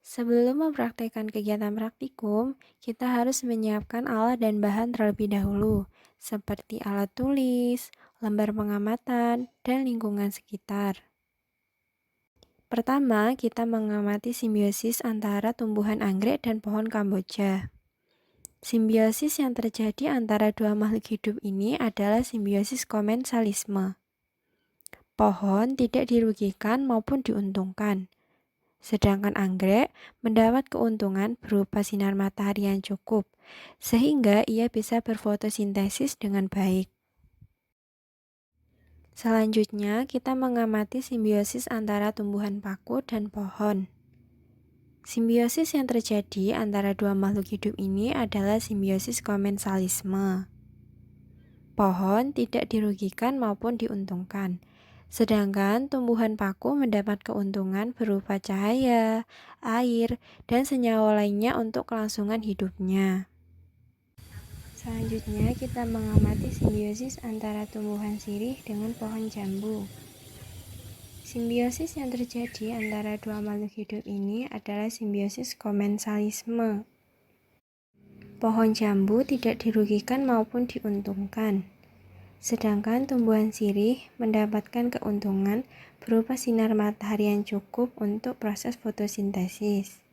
Sebelum mempraktikkan kegiatan praktikum, kita harus menyiapkan alat dan bahan terlebih dahulu, seperti alat tulis, lembar pengamatan, dan lingkungan sekitar. Pertama, kita mengamati simbiosis antara tumbuhan anggrek dan pohon kamboja. Simbiosis yang terjadi antara dua makhluk hidup ini adalah simbiosis komensalisme. Pohon tidak dirugikan maupun diuntungkan. Sedangkan anggrek mendapat keuntungan berupa sinar matahari yang cukup, sehingga ia bisa berfotosintesis dengan baik. Selanjutnya, kita mengamati simbiosis antara tumbuhan paku dan pohon. Simbiosis yang terjadi antara dua makhluk hidup ini adalah simbiosis komensalisme. Pohon tidak dirugikan maupun diuntungkan. Sedangkan tumbuhan paku mendapat keuntungan berupa cahaya, air, dan senyawa lainnya untuk kelangsungan hidupnya. Selanjutnya, kita mengamati simbiosis antara tumbuhan sirih dengan pohon jambu. Simbiosis yang terjadi antara dua makhluk hidup ini adalah simbiosis komensalisme. Pohon jambu tidak dirugikan maupun diuntungkan. Sedangkan tumbuhan sirih mendapatkan keuntungan berupa sinar matahari yang cukup untuk proses fotosintesis.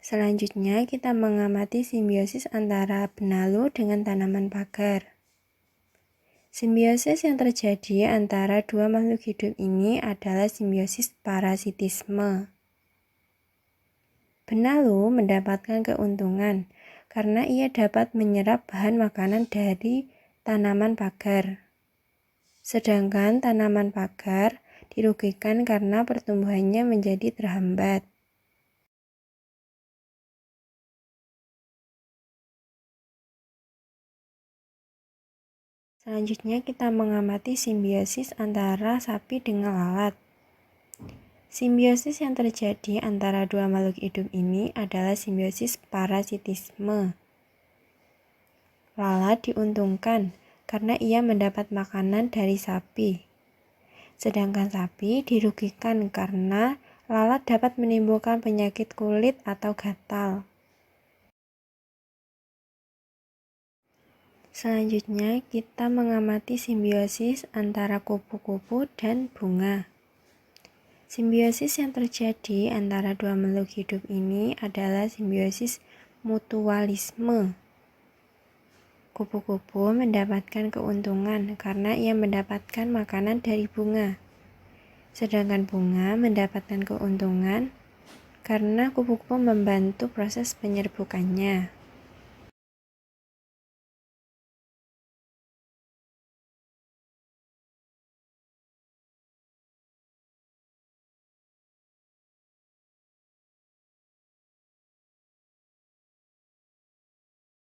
Selanjutnya, kita mengamati simbiosis antara benalu dengan tanaman pagar. Simbiosis yang terjadi antara dua makhluk hidup ini adalah simbiosis parasitisme. Benalu mendapatkan keuntungan karena ia dapat menyerap bahan makanan dari tanaman pagar. Sedangkan tanaman pagar dirugikan karena pertumbuhannya menjadi terhambat. Selanjutnya kita mengamati simbiosis antara sapi dengan lalat. Simbiosis yang terjadi antara dua makhluk hidup ini adalah simbiosis parasitisme. Lalat diuntungkan karena ia mendapat makanan dari sapi. Sedangkan sapi dirugikan karena lalat dapat menimbulkan penyakit kulit atau gatal. Selanjutnya, kita mengamati simbiosis antara kupu-kupu dan bunga. Simbiosis yang terjadi antara dua makhluk hidup ini adalah simbiosis mutualisme. Kupu-kupu mendapatkan keuntungan karena ia mendapatkan makanan dari bunga. Sedangkan bunga mendapatkan keuntungan karena kupu-kupu membantu proses penyerbukannya.